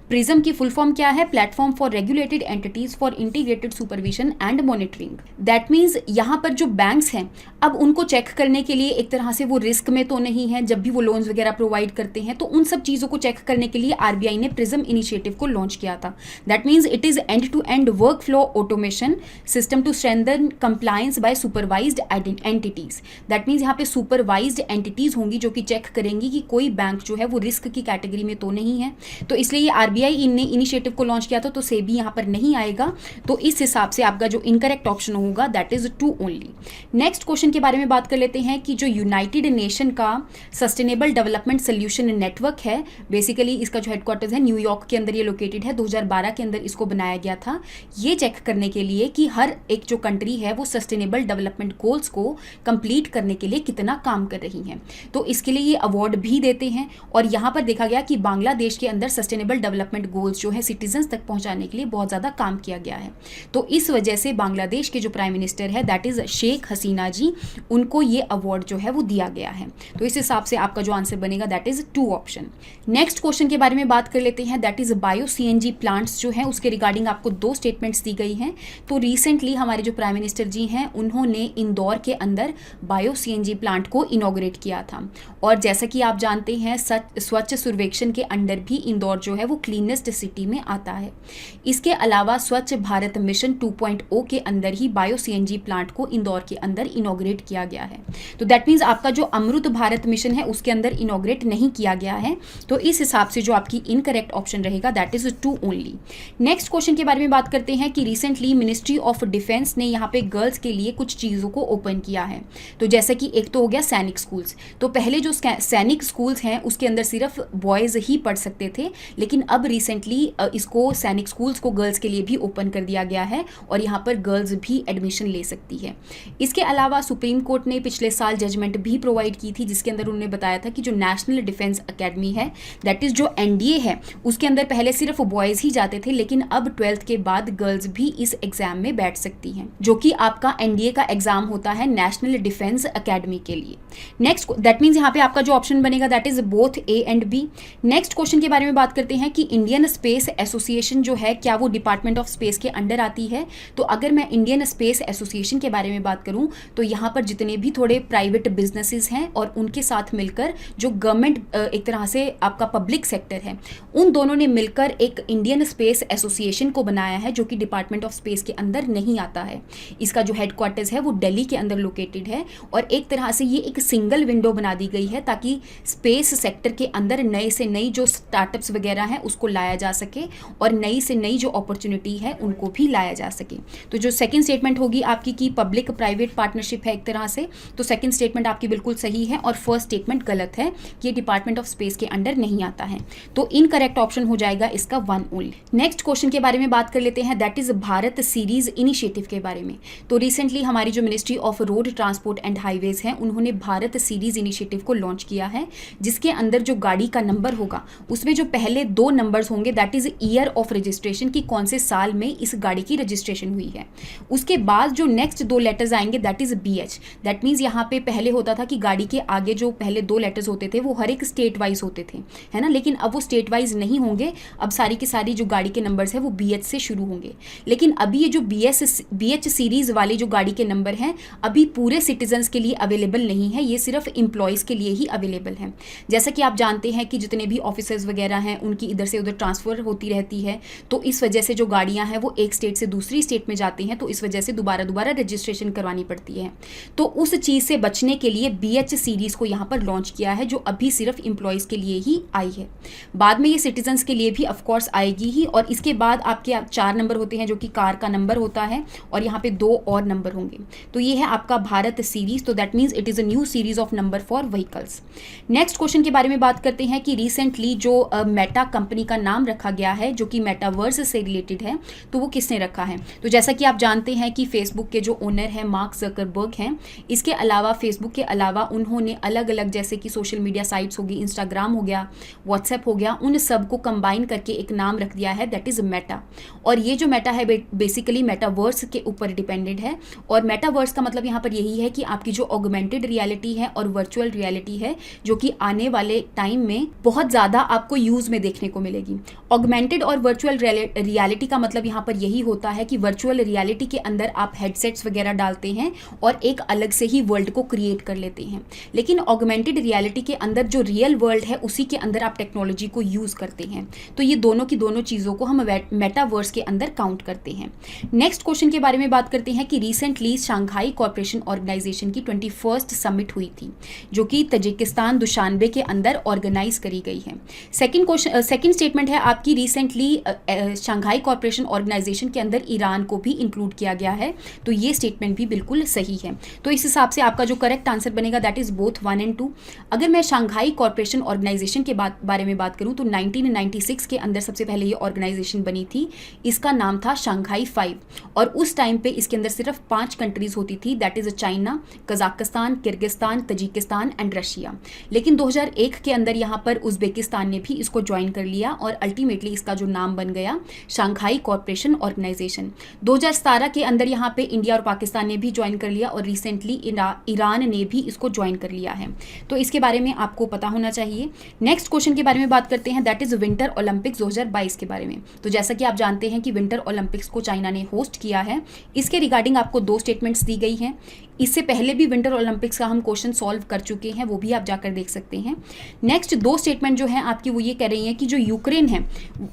Prism की फुल फॉर्म क्या है? Platform for regulated entities for integrated supervision and monitoring. That means यहाँ पर जो बैंक्स हैं अब उनको चेक करने के लिए एक तरह से वो रिस्क में तो नहीं है, जब भी वो लोन्स वगैरह प्रोवाइड करते हैं, तो उन सब चीज़ों को चेक करने के लिए आरबीआई ने प्रिज्म इनिशिएटिव को लॉन्च किया था। That means it is end to end work flow automation system to strengthen compliance by supervised entities. That means यहाँ पे सुपरवाइज्ड एंटिटीज होंगी जो कि चेक करेंगी कि कोई बैंक जो है वो रिस्क की कैटेगरी में तो नहीं है। तो इसलिए आरबीआई ने इनिशिएटिव को लॉन्च किया था, तो सेबी यहाँ पर नहीं आएगा। तो इस हिसाब से आपका जो इनकरेक्ट ऑप्शन होगा that is 2 only. Next question के बारे में बात कर लेते हैं कि जो यूनाइटेड नेशन का सस्टेनेबल डेवलपमेंट सोल्यूशन नेटवर्क है, बेसिकली इसका जो हेडक्वार्टर्स है न्यूयॉर्क के अंदर ये लोकेटेड है। 2012 के अंदर इसको बनाया गया था ये चेक करने के लिए कि हर एक जो कंट्री है वो सस्टेनेबल डेवलपमेंट गोल्स को कंप्लीट करने के लिए कितना काम कर रही हैं। तो इसके लिए ये अवार्ड भी देते हैं और यहाँ पर देखा गया कि बांग्लादेश के अंदर सस्टेनेबल डेवलपमेंट गोल्स जो है सिटीजन्स तक पहुँचाने के लिए बहुत ज़्यादा काम किया गया है। तो इस वजह से बांग्लादेश के जो प्राइम मिनिस्टर है दैट इज शेख हसीना जी, उनको ये अवार्ड जो है वो दिया गया है। तो इस हिसाब से आपका जो आंसर बनेगा that is 2 option. Next question के बारे में बात कर लेते हैं, that is bio CNG plants जो है उसके रिगार्डिंग आपको 2 स्टेटमेंट्स दी गई हैं। तो रिसेंटली हमारे जो प्राइम मिनिस्टर जी हैं उन्होंने इंदौर के अंदर बायो सीएनजी प्लांट को इनॉग्रेट किया था। और जैसा कि आप जानते हैं स्वच्छ सर्वेक्षण के अंडर भी इंदौर जो है वो क्लीनेस्ट सिटी में आता है। इसके अलावा स्वच्छ भारत मिशन 2.0 के अंदर ही बायो सीएनजी प्लांट को इंदौर के अंदर इनॉग्रेट किया गया है। तो दैट मीन्स आपका जो अमृत भारत मिशन है उसके अंदर इनॉग्रेट नहीं किया गया है। तो इस हिसाब से जो आपकी इनकरेक्ट ऑप्शन रहेगा that is 2 only. Next question के बारे में बात करते हैं कि रिसेंटली मिनिस्ट्री ऑफ डिफेंस ने यहाँ पे गर्ल्स के लिए कुछ चीज़ों को ओपन किया है। तो जैसे कि एक तो हो गया सैनिक स्कूल्स। तो पहले जो सैनिक स्कूल्स हैं उसके अंदर सिर्फ बॉयज़ ही पढ़ सकते थे, लेकिन अब रिसेंटली इसको सैनिक स्कूल्स को गर्ल्स के लिए भी ओपन कर दिया गया है और यहाँ पर गर्ल्स भी एडमिशन ले सकती है। इसके अलावा सुप्रीम कोर्ट ने पिछले साल जजमेंट भी प्रोवाइड की थी जिसके अंदर उन्होंने बताया था कि जो नेशनल डिफेंस एकेडमी है दैट इज जो एनडीए है उसके अंदर पहले सिर्फ बॉयज़ ही जाते थे, लेकिन अब 12th के बाद गर्ल्स भी इस एग्जाम में बैठ सकती हैं, जो कि आपका एनडीए का एग्जाम होता है नेशनल डिफेंस एकेडमी के लिए। नेक्स्ट दैट मीन्स यहाँ पे आपका जो ऑप्शन बनेगा that is both A and B. Next question के बारे में बात करते हैं कि इंडियन स्पेस एसोसिएशन जो है क्या वो डिपार्टमेंट ऑफ स्पेस के अंडर आती है। तो अगर मैं इंडियन स्पेस एसोसिएशन के बारे में बात करूं तो यहाँ पर जितने भी थोड़े प्राइवेट बिजनेसेस हैं और उनके साथ मिलकर जो गवर्नमेंट एक तरह से आपका पब्लिक सेक्टर है उन दोनों ने मिलकर एक इंडियन स्पेस एसोसिएशन को बनाया है, जो कि डिपार्टमेंट ऑफ स्पेस के अंदर नहीं आता है। इसका जो हेडक्वार्टर्स है वो दिल्ली के अंदर लोकेटेड है और एक तरह से ये एक सिंगल विंडो बना दी गई है ताकि स्पेस सेक्टर के अंदर नए से नई जो स्टार्टअप्स वगैरह हैं उसको लाया जा सके और नई से नई जो अपॉर्चुनिटी है उनको भी लाया जा सके। तो जो सेकंड स्टेटमेंट होगी आपकी कि पब्लिक प्राइवेट पार्टनरशिप है एक तरह से, तो सेकंड स्टेटमेंट आपकी बिल्कुल सही है और फर्स्ट स्टेटमेंट गलत है कि ये डिपार्टमेंट ऑफ स्पेस के अंडर नहीं आता है। तो इनकरेक्ट ऑप्शन हो जाएगा इसका 1 ओनली। नेक्स्ट क्वेश्चन के बारे में बात कर लेते हैं that is Bharat series initiative के बारे में। तो रिसेंटली हमारी जो ministry of road transport and highways है उन्होंने भारत सीरीज इनिशिएटिव को लॉन्च किया है, जिसके अंदर जो गाड़ी का नंबर होगा उसमें जो पहले 2 नंबर नंबर्स होंगे, that is year of registration, कि कौन से साल में इस गाड़ी की रजिस्ट्रेशन हुई है। उसके बाद जो नेक्स्ट 2 लेटर्स आएंगे that is BH, that means यहाँ पे पहले होता था कि गाड़ी के आगे जो पहले 2 लेटर्स होते थे वो हर एक स्टेट वाइज होते थे, है ना, लेकिन अब वो स्टेट वाइज नहीं होंगे, अब सारी की सारी जो गाड़ी के नंबर्स है वो BH से शुरू होंगे। लेकिन अभी ये जो BH सीरीज़ वाले जो गाड़ी के नंबर हैं अभी पूरे सिटीजन्स के लिए अवेलेबल नहीं है, ये सिर्फ एम्प्लॉयज़ के लिए ही अवेलेबल है। जैसा कि आप जानते हैं कि जितने भी ऑफिसर्स वगैरह हैं उनकी इधर से उधर ट्रांसफ़र होती रहती है, तो इस वजह से जो गाड़ियां हैं वो एक स्टेट से दूसरी स्टेट में जाती हैं, तो इस वजह से दोबारा रजिस्ट्रेशन करवानी पड़ती है। तो उस चीज़ से बचने के लिए BH सीरीज़ को यहाँ पर लॉन्च किया है, जो अभी सिर्फ एम्प्लॉयज़ के लिए ही आई है। बाद में ये सिटीजन्स के लिए भी ऑफकोर्स आएगी ही, और इसके बाद आपके 4 नंबर होते हैं जो कि कार का नंबर होता है, और यहाँ पे 2 और नंबर होंगे। तो ये है आपका भारत सीरीज़, तो that means it is a new series of number for vehicles. Next question के बारे में बात करते हैं कि रिसेंटली जो मेटा कंपनी का नाम रखा गया है जो कि मेटावर्स से रिलेटेड है, तो वो किसने रखा है। तो जैसा कि आप जानते हैं कि फेसबुक के जो ओनर हैं मार्क ज़करबर्ग हैं, इसके अलावा फेसबुक के अलावा उन्होंने अलग अलग जैसे कि सोशल मीडिया साइट्स होगी, इंस्टाग्राम हो गया, व्हाट्सएप हो गया, उन सब को कंबाइन करके एक नाम रख दिया है दैट इज़ मेटा। और ये जो मेटा है बेसिकली मेटावर्स के ऊपर डिपेंडेड है, और मेटावर्स का मतलब यहाँ पर यही है कि आपकी जो ऑगमेंटेड रियलिटी है और वर्चुअल रियलिटी है जो कि आने वाले टाइम में बहुत ज़्यादा आपको यूज़ में देखने को मिलेगी। ऑगमेंटेड और वर्चुअल रियलिटी का मतलब यहाँ पर यही होता है कि वर्चुअल रियलिटी के अंदर आप हेडसेट्स वगैरह डालते हैं और एक अलग से ही वर्ल्ड को क्रिएट कर लेते हैं, लेकिन ऑगमेंटेड रियलिटी के अंदर जो रियल वर्ल्ड है उसी के अंदर आप टेक्नोलॉजी को यूज़ करते हैं। तो ये दोनों की दोनों चीज़ों को हम मेटावर्स के अंदर काउंट करते हैं। नेक्स्ट क्वेश्चन के बारे में बात करते हैं कि रिसेंटली शंघाई कॉर्पोरेशन ऑर्गेनाइजेशन की 21st समिट हुई थी जो कि तजिकिस्तान दुशानबे के अंदर ऑर्गेनाइज करी गई है। सेकंड स्टेटमेंट है आपकी, रिसेंटली शंघाई कॉर्पोरेशन ऑर्गेनाइजेशन के अंदर ईरान को भी इंक्लूड किया गया है, तो ये स्टेटमेंट भी बिल्कुल सही है। तो इस हिसाब से आपका जो करेक्ट आंसर बनेगा दैट इज बोथ 1 और 2। अगर मैं शंघाई कॉर्पोरेशन ऑर्गेनाइजेशन के बारे में बात करूं तो 1996 के अंदर सबसे पहले ये ऑर्गेनाइजेशन बनी थी, इसका नाम था शंघाई 5, और उस टाइम पे इसके अंदर सिर्फ 5 कंट्रीज होती थी that is China, Kazakhstan, Kyrgyzstan, Tajikistan and Russia. लेकिन 2001 के अंदर यहाँ पर उज़्बेकिस्तान ने भी इसको ज्वाइन कर लिया और अल्टीमेटली इसका जो नाम बन गया शंघाई कॉर्पोरेशन ऑर्गेनाइजेशन। 2017 के अंदर यहाँ पे इंडिया और पाकिस्तान ने भी ज्वाइन कर लिया और रिसेंटली ईरान ने भी इसको ज्वाइन कर लिया है, तो इसके बारे में आपको पता होना चाहिए। नेक्स्ट क्वेश्चन के बारे में बात करते हैं दैट इज विंटर ओलंपिक्स 2022 के बारे में। तो जैसा कि आप जानते हैं कि विंटर ओलंपिक्स को चाइना ने होस्ट किया है, इसके रिगार्डिंग आपको 2 स्टेटमेंट्स दी गई हैं। इससे पहले भी विंटर ओलंपिक्स का हम क्वेश्चन सॉल्व कर चुके हैं, वो भी आप जाकर देख सकते हैं। नेक्स्ट 2 स्टेटमेंट जो हैं आपकी वो ये कह रही हैं कि जो यूक्रेन है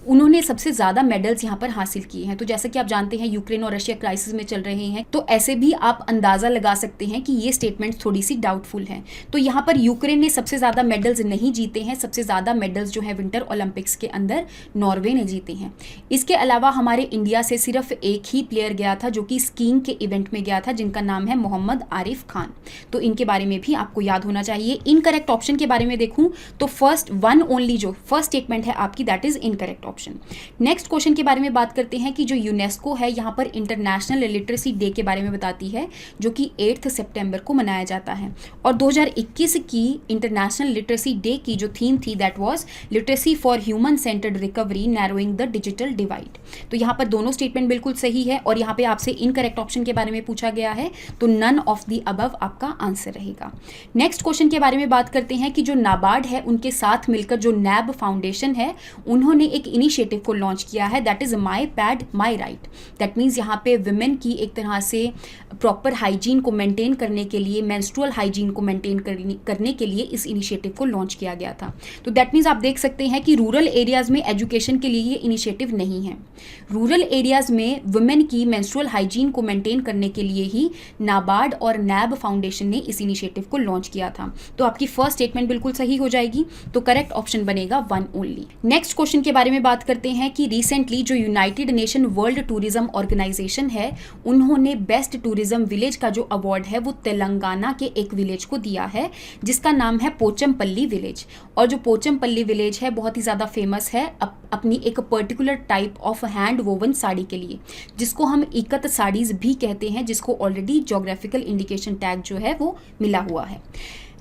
उन्होंने सबसे ज़्यादा मेडल्स यहाँ पर हासिल किए हैं। तो जैसा कि आप जानते हैं यूक्रेन और रशिया क्राइसिस में चल रहे हैं, तो ऐसे भी आप अंदाज़ा लगा सकते हैं कि ये स्टेटमेंट थोड़ी सी डाउटफुल है। तो यहाँ पर यूक्रेन ने सबसे ज़्यादा मेडल्स नहीं जीते हैं, सबसे ज़्यादा मेडल्स जो है विंटर ओलंपिक्स के अंदर नॉर्वे ने जीते हैं। इसके अलावा हमारे इंडिया से सिर्फ एक ही प्लेयर गया था जो कि स्कीइंग के इवेंट में गया था, जिनका नाम है मोहम्मद आरिफ खान। तो इनके बारे में भी आपको याद होना चाहिए। इनकरेक्ट ऑप्शन के बारे में देखूं तो फर्स्ट वन ओनली जो फर्स्ट स्टेटमेंट है आपकी that is incorrect option. Next question के बारे में बात करते हैं कि जो यूनेस्को है यहाँ पर इंटरनेशनल लिटरेसी डे के बारे में बताती है जो कि 8 सितंबर को मनाया जाता है, और 2021 की इंटरनेशनल लिटरेसी डे की जो थीम थी that was literacy for human centred recovery narrowing the digital divide. तो यहाँ पर दोनों स्टेटमेंट बिल्कुल सही है, और यहाँ पे आपसे इनकरेक्ट ऑप्शन के बारे में पूछा गया है, तो नन ऑफ द अबव आपका आंसर रहेगा। नेक्स्ट क्वेश्चन के बारे में बात करते हैं कि जो नाबार्ड है उनके साथ मिलकर जो नैब फाउंडेशन है उन्होंने एक इनिशिएटिव को लॉन्च किया है that is my pad my right. That means यहाँ पे विमेन की एक तरह से प्रॉपर हाइजीन को मेंटेन करने के लिए, मेंस्ट्रुअल हाइजीन को मेंटेन करने के लिए इस इनिशिएटिव को लॉन्च किया गया था। तो दैट मीन्स आप देख सकते हैं कि रूरल एरियाज में एजुकेशन के लिए ये इनिशिएटिव नहीं है। रूरल एरियाज में वुमेन की मेंस्ट्रुअल हाइजीन को मेंटेन करने के लिए ही नाबार्ड और नैब फाउंडेशन ने इस इनिशिएटिव को लॉन्च किया था। तो आपकी फर्स्ट स्टेटमेंट बिल्कुल सही हो जाएगी, तो करेक्ट ऑप्शन बनेगा 1 ओनली। नेक्स्ट क्वेश्चन के बारे में बात करते हैं कि रिसेंटली जो United Nation World Tourism Organization है उन्होंने बेस्ट टूरिज्म विलेज का जो अवार्ड है वो तेलंगाना के एक विलेज को दिया है जिसका नाम है पोचमपल्ली विलेज। और जो पोचमपल्ली विलेज है बहुत ही ज़्यादा फेमस है अपनी एक particular type of hand woven sari के लिए, जिसको हम इकत साड़ीज़ भी कहते हैं, जिसको ऑलरेडी ज्योग्राफिकल इंडिकेशन टैग जो है वो मिला हुआ है।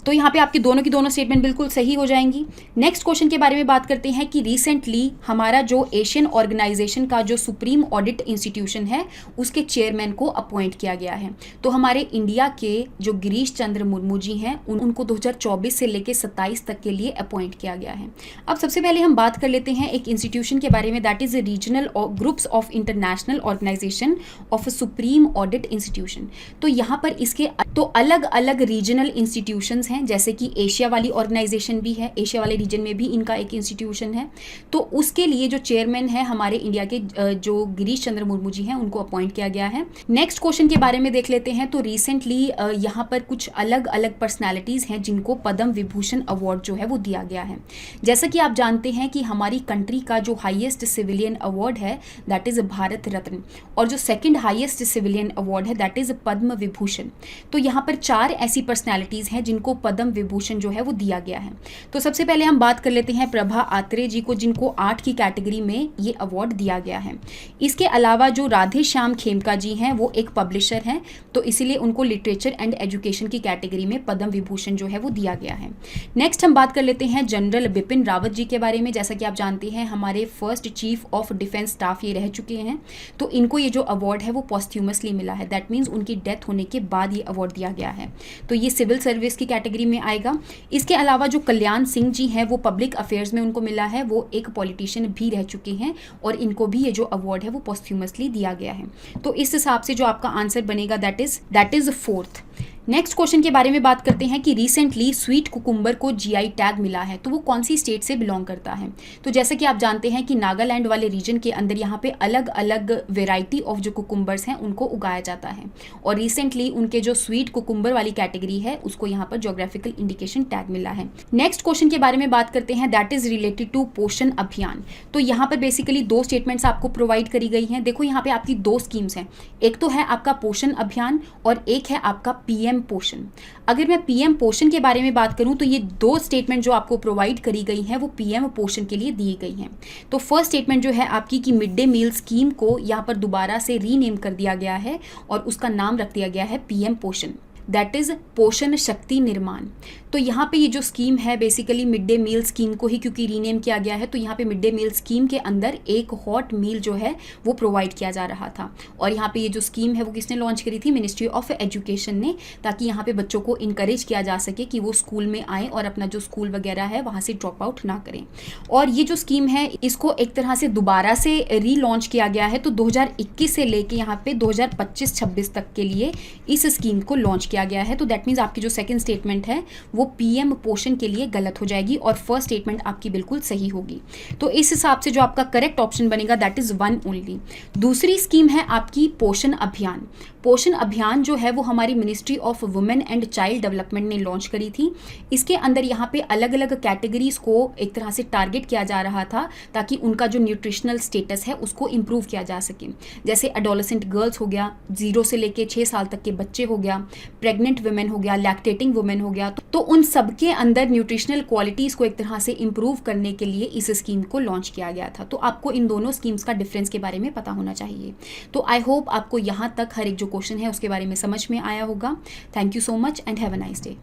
तो यहाँ पे आपकी दोनों की दोनों स्टेटमेंट बिल्कुल सही हो जाएंगी। नेक्स्ट क्वेश्चन के बारे में बात करते हैं कि रिसेंटली हमारा जो एशियन ऑर्गेनाइजेशन का जो सुप्रीम ऑडिट इंस्टीट्यूशन है उसके चेयरमैन को अपॉइंट किया गया है। तो हमारे इंडिया के जो गिरीश चंद्र मुर्मू जी हैं उनको 2024 से लेकर 27 तक के लिए अपॉइंट किया गया है। अब सबसे पहले हम बात कर लेते हैं एक इंस्टीट्यूशन के बारे में, that is regional groups of International Organization of Supreme Audit Institution. तो यहाँ पर इसके तो अलग अलग रीजनल इंस्टीट्यूशंस हैं, जैसे कि एशिया वाली ऑर्गेनाइजेशन भी है, एशिया वाले रीजन में भी इनका एक इंस्टीट्यूशन है। तो उसके लिए जो चेयरमैन है हमारे इंडिया के जो गिरीश चंद्र मुर्मू जी हैं उनको अपॉइंट किया गया है। नेक्स्ट क्वेश्चन के बारे में देख लेते हैं। तो रिसेंटली यहाँ पर कुछ अलग अलग पर्सनैलिटीज़ हैं जिनको पद्म विभूषण अवार्ड जो है वो दिया गया है। जैसा कि आप जानते हैं कि हमारी कंट्री का जो हाईएस्ट सिविलियन अवार्ड है दैट इज़ भारत रत्न, और जो सेकेंड हाईएस्ट सिविलियन अवार्ड है दैट इज़ पद्म विभूषण। तो यहाँ पर 4 ऐसी पर्सनैलिटीज़ हैं जिनको पद्म विभूषण जो है वो दिया गया है। तो सबसे पहले हम बात कर लेते हैं प्रभा आत्रे जी को, जिनको 8 की कैटेगरी में ये अवार्ड दिया गया है। इसके अलावा जो राधे श्याम खेमका जी हैं वो एक पब्लिशर हैं, तो इसीलिए उनको लिटरेचर एंड एजुकेशन की कैटेगरी में पद्म विभूषण जो है वो दिया गया है। नेक्स्ट हम बात कर लेते हैं जनरल बिपिन रावत जी के बारे में। जैसा कि आप जानते हैं हमारे first chief of defence staff ये रह चुके हैं, तो इनको ये जो अवार्ड है वो पॉस्ट्यूमसली मिला है, दैट मीन्स उनकी डेथ होने के बाद ये अवार्ड दिया गया है। तो ये सिविल सर्विस की कैटेगरी में आएगा। इसके अलावा जो कल्याण सिंह जी हैं वो पब्लिक अफेयर्स में उनको मिला है, वो एक पॉलिटिशियन भी रह चुके हैं और इनको भी ये जो अवार्ड है वो पॉस्ट्यूमसली दिया गया है। तो इस हिसाब से जो आपका आंसर बनेगा that is 4th। Next question के बारे में बात करते हैं कि रिसेंटली स्वीट कुकुम्बर को जीआई टैग मिला है, तो वो कौन सी स्टेट से बिलोंग करता है। तो जैसे कि आप जानते हैं कि नागालैंड वाले रीजन के अंदर यहाँ पे अलग अलग वेराइटी ऑफ जो कुकुम्बर्स हैं उनको उगाया जाता है, और रिसेंटली उनके जो स्वीट कुकुम्बर वाली कैटेगरी है उसको यहाँ पर ज्योग्राफिकल इंडिकेशन टैग मिला है। नेक्स्ट क्वेश्चन के बारे में बात करते हैं दैट इज रिलेटेड टू पोषण अभियान। तो यहाँ पर बेसिकली 2 स्टेटमेंट्स आपको प्रोवाइड करी गई हैं। देखो यहाँ पे आपकी 2 स्कीम्स हैं, एक तो है आपका पोषण अभियान और एक है आपका पीएम पोषण। अगर मैं पीएम पोषण के बारे में बात करूं तो ये 2 स्टेटमेंट जो आपको प्रोवाइड करी गई हैं वो पीएम पोषण के लिए दी गई हैं। तो फर्स्ट स्टेटमेंट जो है आपकी कि मिड डे मील स्कीम को यहाँ पर दोबारा से रीनेम कर दिया गया है और उसका नाम रख दिया गया है पीएम पोषण, दैट इज पोषण शक्ति निर्माण। तो यहाँ पे ये जो स्कीम है basically mid day meal scheme को ही क्योंकि रीनेम किया गया है, तो यहाँ पे मिड डे मील स्कीम के अंदर एक हॉट मील जो है वो प्रोवाइड किया जा रहा था। और यहाँ पे ये जो स्कीम है वो किसने लॉन्च करी थी, मिनिस्ट्री ऑफ एजुकेशन ने, ताकि यहाँ पे बच्चों को इनकरेज किया जा सके कि वो स्कूल में आए और अपना जो स्कूल वगैरह है वहाँ से ड्रॉप आउट ना करें। और ये जो स्कीम है इसको एक तरह से दोबारा से री लॉन्च किया गया है। तो 2021 से लेके यहाँ पे 2025-26 तक के लिए इस स्कीम को लॉन्च किया गया है। तो दैट मीन्स आपकी जो सेकेंड स्टेटमेंट है वो पीएम पोषण के लिए गलत हो जाएगी और फर्स्ट स्टेटमेंट आपकी बिल्कुल सही होगी। तो इस हिसाब से जो आपका करेक्ट ऑप्शन बनेगा दैट इज 1 ओनली। दूसरी स्कीम है आपकी पोषण अभियान। पोषण अभियान जो है वो हमारी ministry of women and child development ने लॉन्च करी थी। इसके अंदर यहाँ पे अलग अलग कैटेगरीज को एक तरह से टारगेट किया जा रहा था ताकि उनका जो न्यूट्रिशनल स्टेटस है उसको इम्प्रूव किया जा सके। जैसे एडोलेसेंट गर्ल्स हो गया, 0 से लेके 6 साल तक के बच्चे हो गया, प्रेग्नेंट वुमेन हो गया, लैक्टेटिंग वुमेन हो गया। तो उन सबके अंदर न्यूट्रिशनल क्वालिटीज़ को एक तरह से इम्प्रूव करने के लिए इस स्कीम को लॉन्च किया गया था। तो आपको इन दोनों स्कीम्स का डिफरेंस के बारे में पता होना चाहिए। तो आई होप आपको यहाँ तक हर एक जो क्वेश्चन है उसके बारे में समझ में आया होगा। Thank you so much and have a nice day.